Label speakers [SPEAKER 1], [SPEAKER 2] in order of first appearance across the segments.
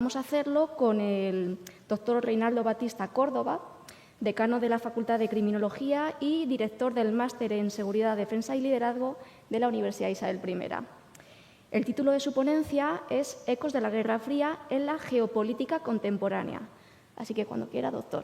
[SPEAKER 1] vamos a hacerlo con el doctor Reinaldo Batista Córdoba, decano de la Facultad de Criminología y director del Máster en Seguridad, Defensa y Liderazgo de la Universidad Isabel I. El título de su ponencia es Ecos de la Guerra Fría en la geopolítica contemporánea. Así que cuando quiera, doctor.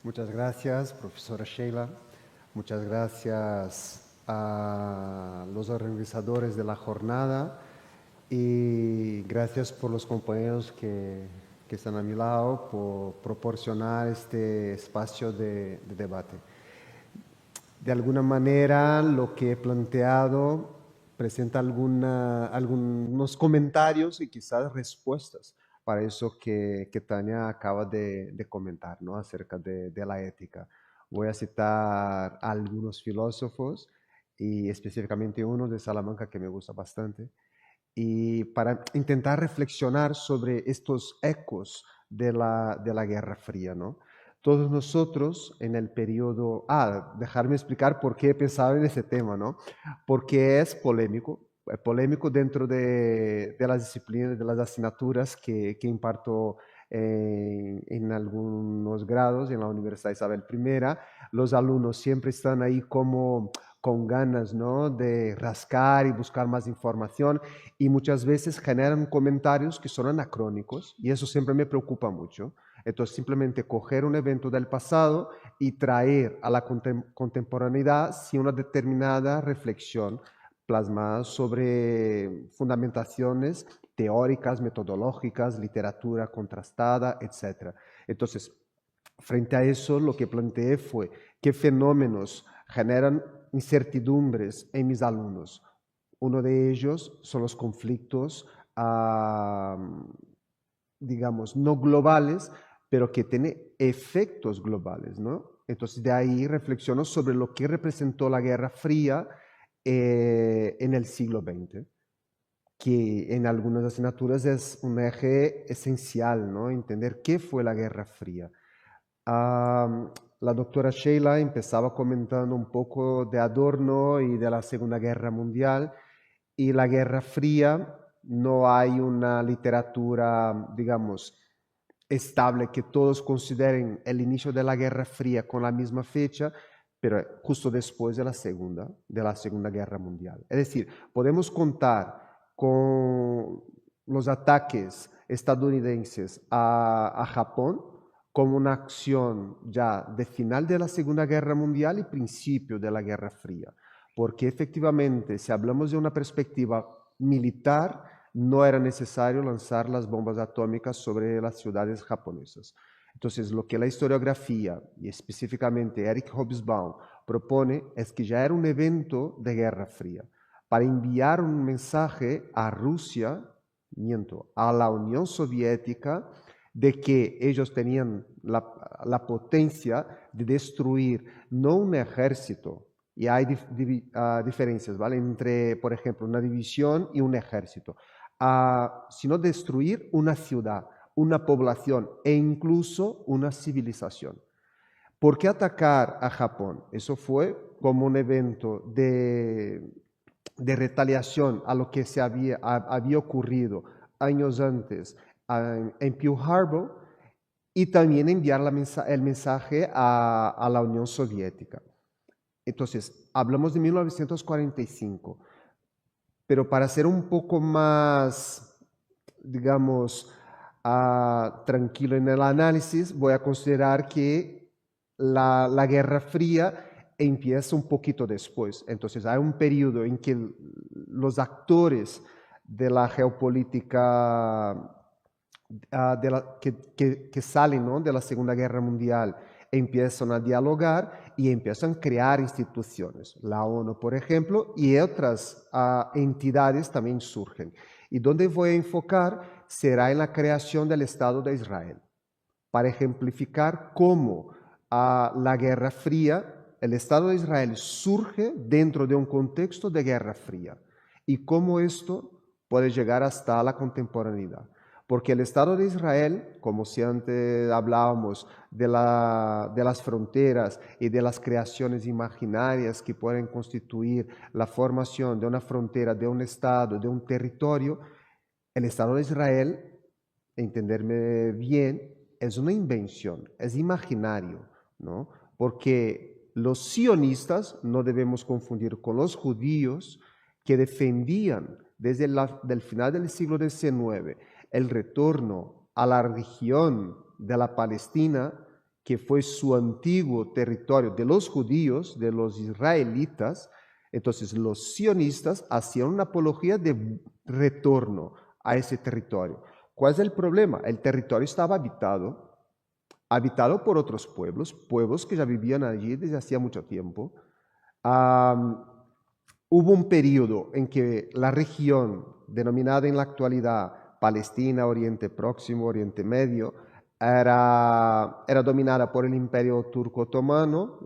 [SPEAKER 2] Muchas gracias, profesora Sheila. Muchas gracias a los organizadores de la jornada y gracias por los compañeros que están a mi lado por proporcionar este espacio de debate. De alguna manera, lo que he planteado presenta algunos comentarios y quizás respuestas para eso que Tania acaba de comentar, ¿no? Acerca de la ética. Voy a citar a algunos filósofos y específicamente uno de Salamanca que me gusta bastante, y para intentar reflexionar sobre estos ecos de la Guerra Fría, ¿no? Todos nosotros en el periodo... dejarme explicar por qué he pensado en ese tema, ¿no? Porque es polémico dentro de las disciplinas, de las asignaturas que imparto en algunos grados en la Universidad Isabel I. Los alumnos siempre están ahí como con ganas, ¿no? De rascar y buscar más información y muchas veces generan comentarios que son anacrónicos y eso siempre me preocupa mucho. Entonces, simplemente coger un evento del pasado y traer a la contemporaneidad sin una determinada reflexión plasmada sobre fundamentaciones teóricas, metodológicas, literatura contrastada, etc. Entonces, frente a eso, lo que planteé fue qué fenómenos generan incertidumbres en mis alumnos. Uno de ellos son los conflictos, digamos, no globales, pero que tienen efectos globales, ¿no? Entonces, de ahí reflexiono sobre lo que representó la Guerra Fría en el siglo XX, que en algunas asignaturas es un eje esencial, ¿no? Entender qué fue la Guerra Fría. La doctora Sheila empezaba comentando un poco de Adorno y de la Segunda Guerra Mundial, y la Guerra Fría no hay una literatura, digamos, estable que todos consideren el inicio de la Guerra Fría con la misma fecha, pero justo después de la Segunda Guerra Mundial. Es decir, podemos contar con los ataques estadounidenses a Japón como una acción ya de final de la Segunda Guerra Mundial y principio de la Guerra Fría, porque efectivamente, si hablamos de una perspectiva militar, no era necesario lanzar las bombas atómicas sobre las ciudades japonesas. Entonces, lo que la historiografía y específicamente Eric Hobsbawm propone es que ya era un evento de Guerra Fría para enviar un mensaje a Rusia, a la Unión Soviética, de que ellos tenían la potencia de destruir no un ejército, y hay diferencias, ¿vale? Entre, por ejemplo, una división y un ejército, sino destruir una ciudad, una población e incluso una civilización. ¿Por qué atacar a Japón? Eso fue como un evento de retaliación a lo que había ocurrido años antes en Pearl Harbor, y también enviar el mensaje a la Unión Soviética. Entonces, hablamos de 1945, pero para ser un poco más, digamos, tranquilo en el análisis, voy a considerar que la Guerra Fría empieza un poquito después. Entonces, hay un periodo en que los actores de la geopolítica que salen, ¿no?, de la Segunda Guerra Mundial empiezan a dialogar y empiezan a crear instituciones. La ONU, por ejemplo, y otras entidades también surgen. Y donde voy a enfocar será en la creación del Estado de Israel, para ejemplificar cómo la Guerra Fría, el Estado de Israel surge dentro de un contexto de Guerra Fría y cómo esto puede llegar hasta la contemporaneidad. Porque el Estado de Israel, como si antes hablábamos de las fronteras y de las creaciones imaginarias que pueden constituir la formación de una frontera, de un Estado, de un territorio, el Estado de Israel entenderme bien, es una invención, es imaginario, ¿no? Porque los sionistas no debemos confundir con los judíos que defendían desde el final del siglo XIX el retorno a la región de la Palestina, que fue su antiguo territorio de los judíos, de los israelitas. Entonces los sionistas hacían una apología de retorno a ese territorio. ¿Cuál es el problema? El territorio estaba habitado por otros pueblos que ya vivían allí desde hacía mucho tiempo. Hubo un periodo en que la región, denominada en la actualidad Palestina, Oriente Próximo, Oriente Medio, era dominada por el Imperio Turco Otomano,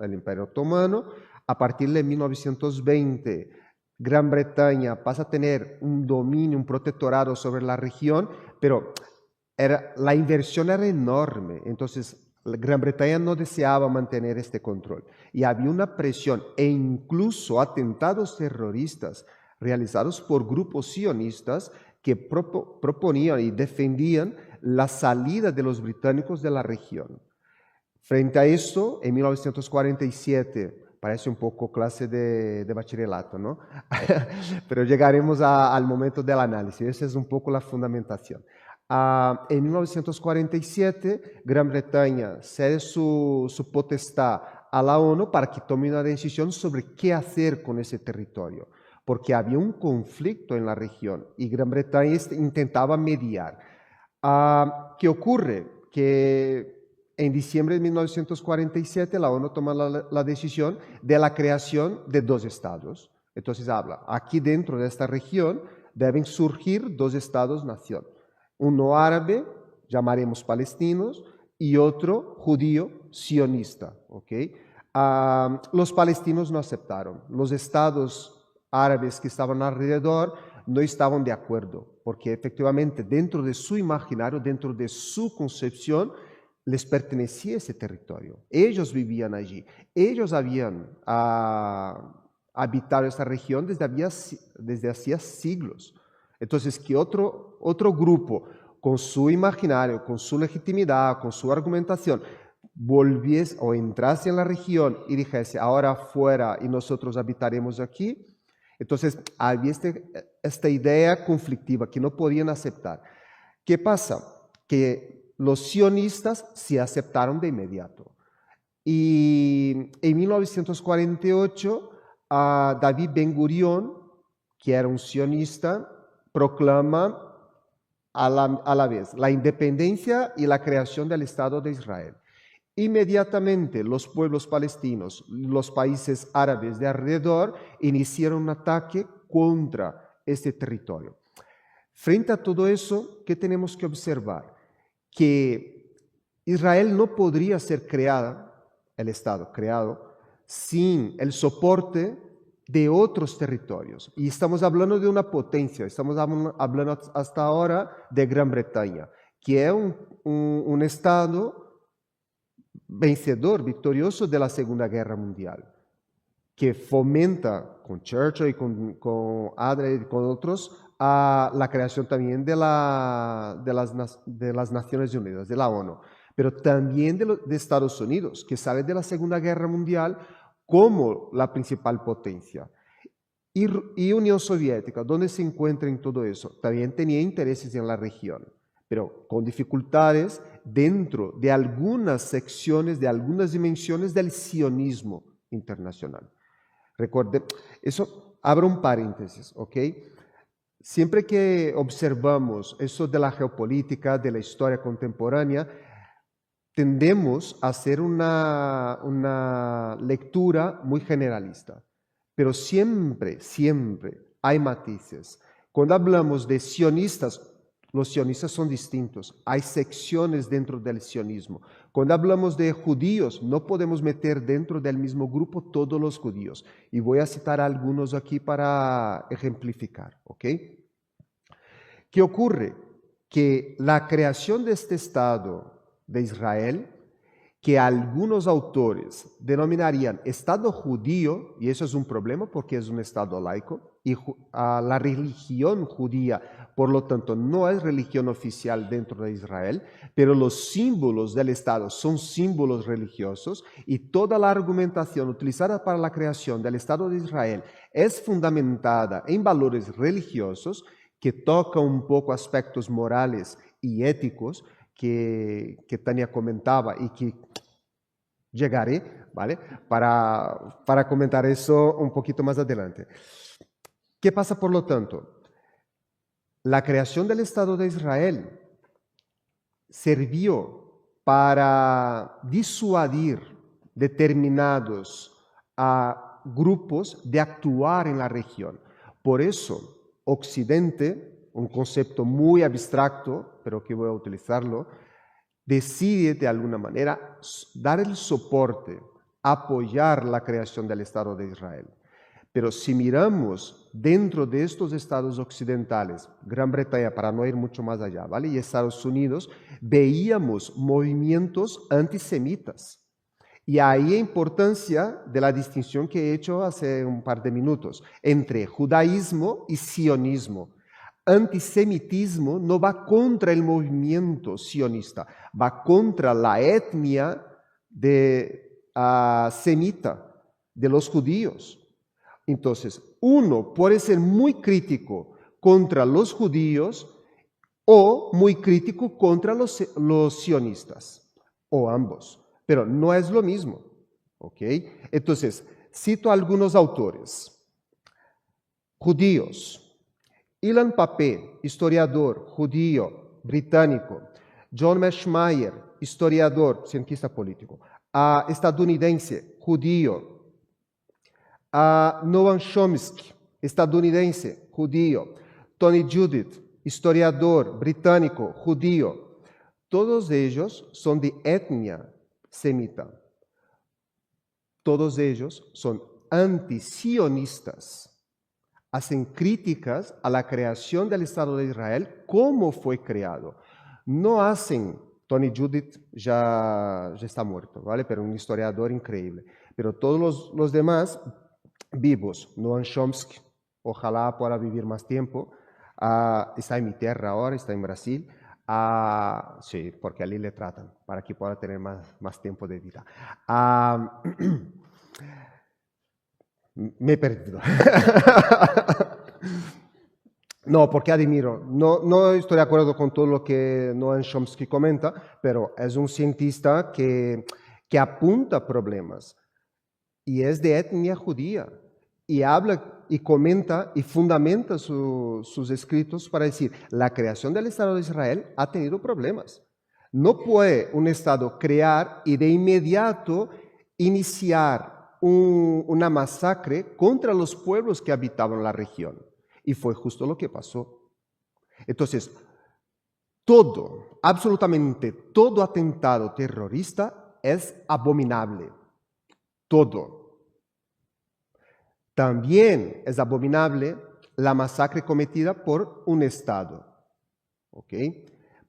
[SPEAKER 2] A partir de 1920, Gran Bretaña pasa a tener un dominio, un protectorado sobre la región, pero la inversión era enorme. Entonces, Gran Bretaña no deseaba mantener este control. Y había una presión e incluso atentados terroristas realizados por grupos sionistas que proponían y defendían la salida de los británicos de la región. Frente a esto, en 1947, parece un poco clase de bachillerato, ¿no? Pero llegaremos al momento del análisis. Esa es un poco la fundamentación. En 1947, Gran Bretaña cede su potestad a la ONU para que tome una decisión sobre qué hacer con ese territorio, porque había un conflicto en la región y Gran Bretaña intentaba mediar. ¿Qué ocurre? Que en diciembre de 1947 la ONU toma la decisión de la creación de 2 estados. Entonces habla, aquí dentro de esta región deben surgir 2 estados-nación. Uno árabe, llamaremos palestinos, y otro judío sionista. ¿Okay? Los palestinos no aceptaron. Los estados árabes que estaban alrededor no estaban de acuerdo, porque efectivamente dentro de su imaginario, dentro de su concepción, les pertenecía ese territorio. Ellos vivían allí. Ellos habían habitado esta región desde hacía siglos. Entonces, que otro grupo, con su imaginario, con su legitimidad, con su argumentación, volviese o entrase en la región y dijese, ahora fuera y nosotros habitaremos aquí. Entonces, había esta idea conflictiva que no podían aceptar. ¿Qué pasa? Que los sionistas se aceptaron de inmediato. Y en 1948, David Ben Gurión, que era un sionista, proclama a la vez la independencia y la creación del Estado de Israel. Inmediatamente los pueblos palestinos, los países árabes de alrededor, iniciaron un ataque contra este territorio. Frente a todo eso, ¿qué tenemos que observar? Que Israel no podría ser el Estado creado, sin el soporte de otros territorios. Y estamos hablando de una potencia, estamos hablando hasta ahora de Gran Bretaña, que es un Estado vencedor, victorioso de la Segunda Guerra Mundial, que fomenta con Churchill y con Adler y con otros la creación también de las Naciones Unidas, de la ONU, pero también de Estados Unidos, que sale de la Segunda Guerra Mundial como la principal potencia. Y Unión Soviética, ¿dónde se encuentra en todo eso? También tenía intereses en la región, pero con dificultades dentro de algunas secciones, de algunas dimensiones del sionismo internacional. Recuerde, eso, abro un paréntesis, ¿ok? Siempre que observamos eso de la geopolítica, de la historia contemporánea, tendemos a hacer una lectura muy generalista, pero siempre hay matices. Cuando hablamos de sionistas, los sionistas son distintos, hay secciones dentro del sionismo. Cuando hablamos de judíos, no podemos meter dentro del mismo grupo todos los judíos. Y voy a citar algunos aquí para ejemplificar, ¿ok? ¿Qué ocurre? Que la creación de este Estado de Israel que algunos autores denominarían Estado judío, y eso es un problema porque es un Estado laico, y la religión judía, por lo tanto, no es religión oficial dentro de Israel, pero los símbolos del Estado son símbolos religiosos y toda la argumentación utilizada para la creación del Estado de Israel es fundamentada en valores religiosos que tocan un poco aspectos morales y éticos que Tania comentaba y que llegaré, ¿vale? Para comentar eso un poquito más adelante. ¿Qué pasa por lo tanto? La creación del Estado de Israel sirvió para disuadir determinados grupos de actuar en la región. Por eso, Occidente, un concepto muy abstracto, pero que voy a utilizarlo, decide de alguna manera dar el soporte, apoyar la creación del Estado de Israel. Pero si miramos dentro de estos estados occidentales, Gran Bretaña, para no ir mucho más allá, ¿vale? Y Estados Unidos, veíamos movimientos antisemitas. Y ahí la importancia de la distinción que he hecho hace un par de minutos entre judaísmo y sionismo. Antisemitismo no va contra el movimiento sionista, va contra la etnia semita de los judíos. Entonces, uno puede ser muy crítico contra los judíos o muy crítico contra los sionistas, o ambos, pero no es lo mismo, ¿ok? Entonces, cito algunos autores. Judíos. Ilan Pappé, historiador judío británico. John Meschmeyer, historiador, cientista político. Estadounidense, judío. Noam Chomsky, estadounidense, judío. Tony Judith, historiador británico, judío. Todos ellos son de etnia semita. Todos ellos son antisionistas. Hacen críticas a la creación del Estado de Israel, cómo fue creado. No hacen, Tony Judith ya está muerto, ¿vale? Pero un historiador increíble. Pero todos los demás vivos, Noam Chomsky, ojalá pueda vivir más tiempo, está en mi tierra ahora, está en Brasil, sí, porque allí le tratan, para que pueda tener más tiempo de vida. Me he perdido. No, porque admiro, no estoy de acuerdo con todo lo que Noam Chomsky comenta, pero es un cientista que apunta problemas y es de etnia judía y habla y comenta y fundamenta sus escritos para decir, la creación del Estado de Israel ha tenido problemas. No puede un Estado crear y de inmediato iniciar una masacre contra los pueblos que habitaban la región. Y fue justo lo que pasó. Entonces, todo, absolutamente todo atentado terrorista es abominable. Todo. También es abominable la masacre cometida por un Estado. ¿Ok?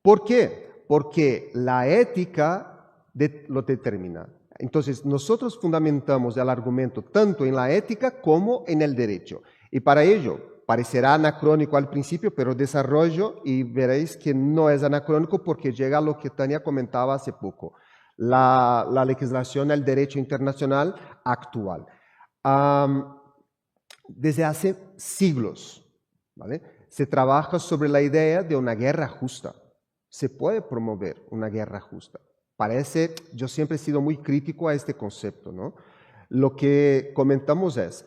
[SPEAKER 2] ¿Por qué? Porque la ética lo determina. Entonces, nosotros fundamentamos el argumento tanto en la ética como en el derecho. Y para ello, parecerá anacrónico al principio, pero desarrollo y veréis que no es anacrónico porque llega a lo que Tania comentaba hace poco, la legislación del derecho internacional actual. Desde hace siglos, ¿vale? Se trabaja sobre la idea de una guerra justa. Se puede promover una guerra justa. Yo siempre he sido muy crítico a este concepto, ¿no? Lo que comentamos es,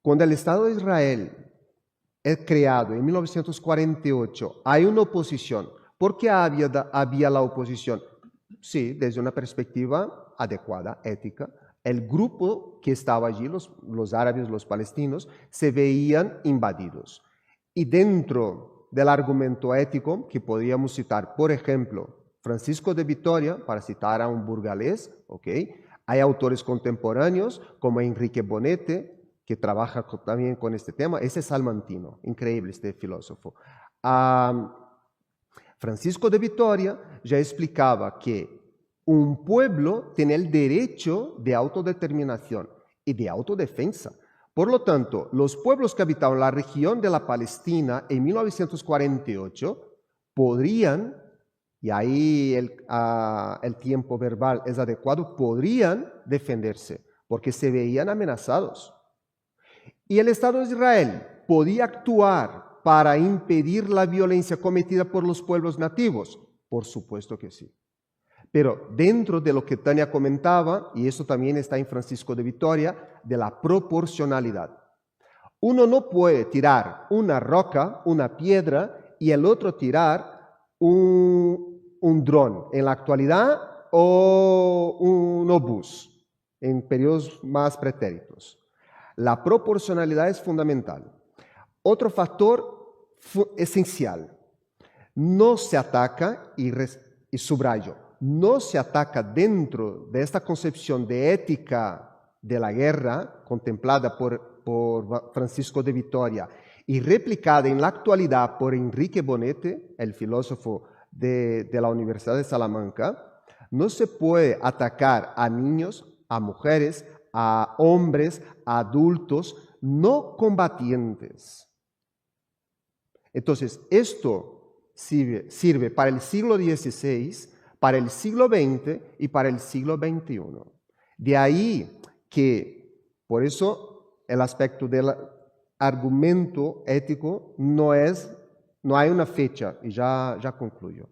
[SPEAKER 2] cuando el Estado de Israel es creado en 1948, hay una oposición. ¿Por qué había la oposición? Sí, desde una perspectiva adecuada, ética. El grupo que estaba allí, los árabes, los palestinos, se veían invadidos. Y dentro del argumento ético, que podríamos citar, por ejemplo, Francisco de Vitoria, para citar a un burgalés, ¿okay? Hay autores contemporáneos como Enrique Bonete, que trabaja también con este tema. Ese es salmantino, increíble este filósofo. Francisco de Vitoria ya explicaba que un pueblo tiene el derecho de autodeterminación y de autodefensa. Por lo tanto, los pueblos que habitaban la región de la Palestina en 1948 podrían, y ahí el tiempo verbal es adecuado, podrían defenderse porque se veían amenazados. Y el Estado de Israel podía actuar para impedir la violencia cometida por los pueblos nativos. Por supuesto que sí. Pero dentro de lo que Tania comentaba, y eso también está en Francisco de Vitoria, de la proporcionalidad. Uno no puede tirar una roca, una piedra, y el otro tirar un dron en la actualidad o un obús en periodos más pretéritos. La proporcionalidad es fundamental. Otro factor esencial. No se ataca, y subrayo, no se ataca dentro de esta concepción de ética de la guerra contemplada por Francisco de Vitoria y replicada en la actualidad por Enrique Bonete, el filósofo de la Universidad de Salamanca. No se puede atacar a niños, a mujeres, a hombres, a adultos no combatientes. Entonces, esto sirve para el siglo XVI, para el siglo XX y para el siglo XXI. De ahí que, por eso, el aspecto del argumento ético no hay una fecha, y ya concluyo.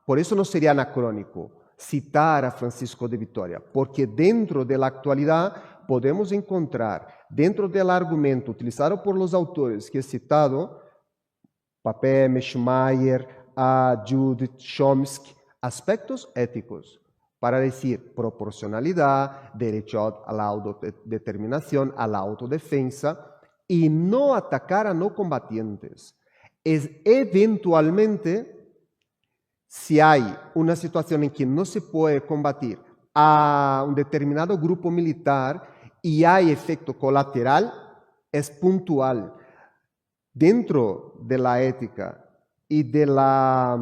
[SPEAKER 2] Por eso no sería anacrónico citar a Francisco de Vitoria, porque dentro de la actualidad podemos encontrar, dentro del argumento utilizado por los autores que he citado, Papin, Schmeier, Judith, Chomsky, aspectos éticos para decir proporcionalidad, derecho a la autodeterminación, a la autodefensa y no atacar a no combatientes. Es eventualmente, si hay una situación en que no se puede combatir a un determinado grupo militar y hay efecto colateral, es puntual. Dentro de la ética y de la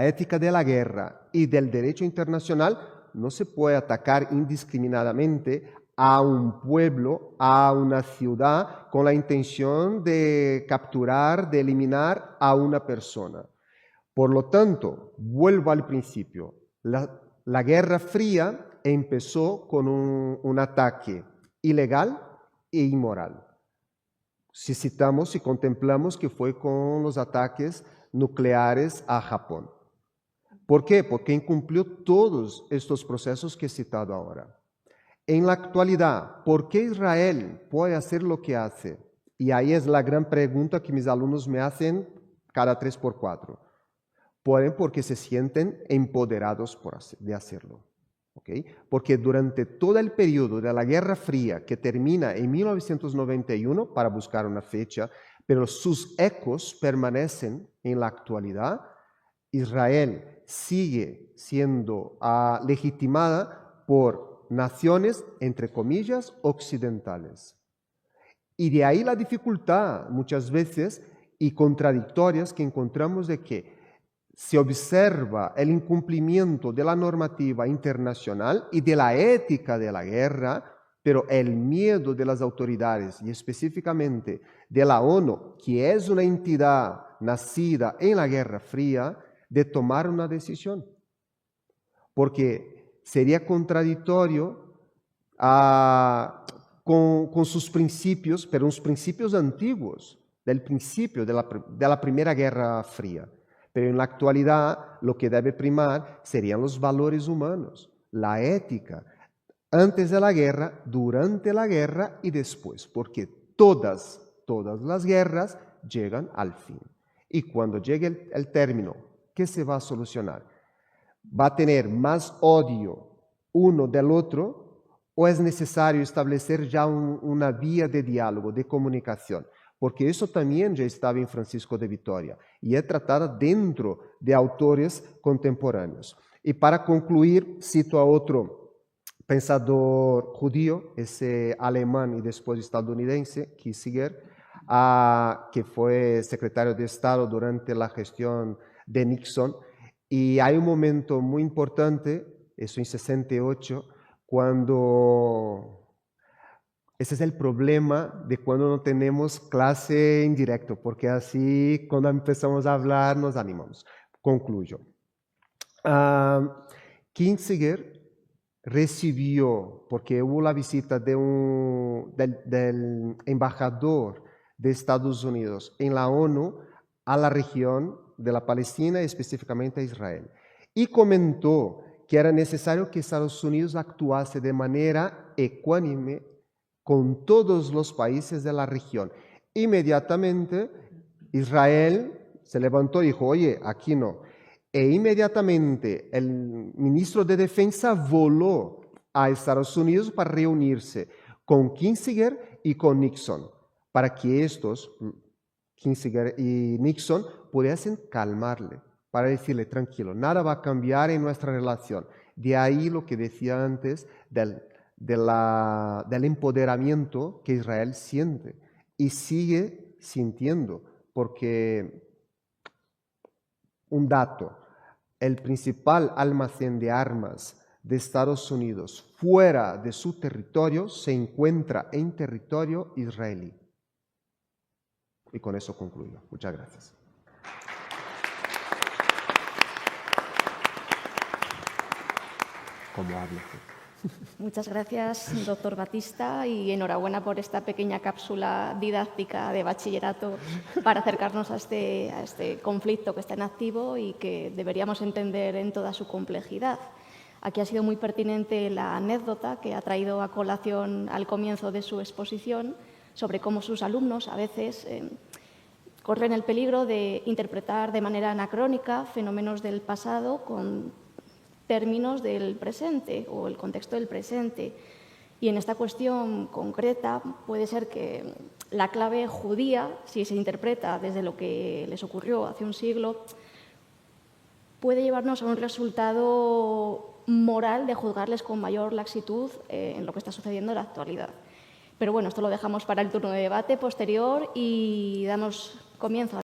[SPEAKER 2] ética de la guerra y del derecho internacional, no se puede atacar indiscriminadamente a un pueblo, a una ciudad, con la intención de capturar, de eliminar a una persona. Por lo tanto, vuelvo al principio, la Guerra Fría empezó con un ataque ilegal e inmoral. Si citamos y contemplamos que fue con los ataques nucleares a Japón. ¿Por qué? Porque incumplió todos estos procesos que he citado ahora. En la actualidad, ¿por qué Israel puede hacer lo que hace? Y ahí es la gran pregunta que mis alumnos me hacen cada 3x4. Pueden porque se sienten empoderados de hacerlo. ¿Okay? Porque durante todo el periodo de la Guerra Fría, que termina en 1991, para buscar una fecha, pero sus ecos permanecen en la actualidad, Israel sigue siendo legitimada por naciones, entre comillas, occidentales. Y de ahí la dificultad, muchas veces, y contradictorias que encontramos de que se observa el incumplimiento de la normativa internacional y de la ética de la guerra, pero el miedo de las autoridades y específicamente de la ONU, que es una entidad nacida en la Guerra Fría, de tomar una decisión. Porque sería contradictorio con sus principios, pero unos principios antiguos, del principio de la Primera Guerra Fría. Pero en la actualidad lo que debe primar serían los valores humanos, la ética, antes de la guerra, durante la guerra y después, porque todas las guerras llegan al fin. Y cuando llegue el término, ¿qué se va a solucionar? ¿Va a tener más odio uno del otro o es necesario establecer ya una vía de diálogo, de comunicación? Porque eso también ya estaba en Francisco de Vitoria y es tratada dentro de autores contemporáneos. Y para concluir, cito a otro pensador judío, ese alemán y después estadounidense, Kissinger, que fue secretario de Estado durante la gestión de Nixon, Y hay un momento muy importante, eso en 68, cuando... Ese es el problema de cuando no tenemos clase en directo, porque así cuando empezamos a hablar nos animamos. Concluyo. Kinzinger recibió, porque hubo la visita del embajador de Estados Unidos en la ONU a la región de la Palestina y específicamente a Israel, y comentó que era necesario que Estados Unidos actuase de manera ecuánime con todos los países de la región. Inmediatamente Israel se levantó y dijo, oye, aquí no. E inmediatamente el ministro de Defensa voló a Estados Unidos para reunirse con Kinzinger y con Nixon, para que estos, Kinzinger y Nixon, pudiesen calmarle, para decirle, tranquilo, nada va a cambiar en nuestra relación. De ahí lo que decía antes del empoderamiento que Israel siente y sigue sintiendo, porque un dato, el principal almacén de armas de Estados Unidos fuera de su territorio se encuentra en territorio israelí. Y con eso concluyo. Muchas gracias. Como hable.
[SPEAKER 1] Muchas gracias, doctor Batista, y enhorabuena por esta pequeña cápsula didáctica de bachillerato para acercarnos a este conflicto que está en activo y que deberíamos entender en toda su complejidad. Aquí ha sido muy pertinente la anécdota que ha traído a colación al comienzo de su exposición sobre cómo sus alumnos a veces corren el peligro de interpretar de manera anacrónica fenómenos del pasado con términos del presente o el contexto del presente. Y en esta cuestión concreta puede ser que la clave judía, si se interpreta desde lo que les ocurrió hace un siglo, puede llevarnos a un resultado moral de juzgarles con mayor laxitud en lo que está sucediendo en la actualidad. Pero bueno, esto lo dejamos para el turno de debate posterior y damos comienzo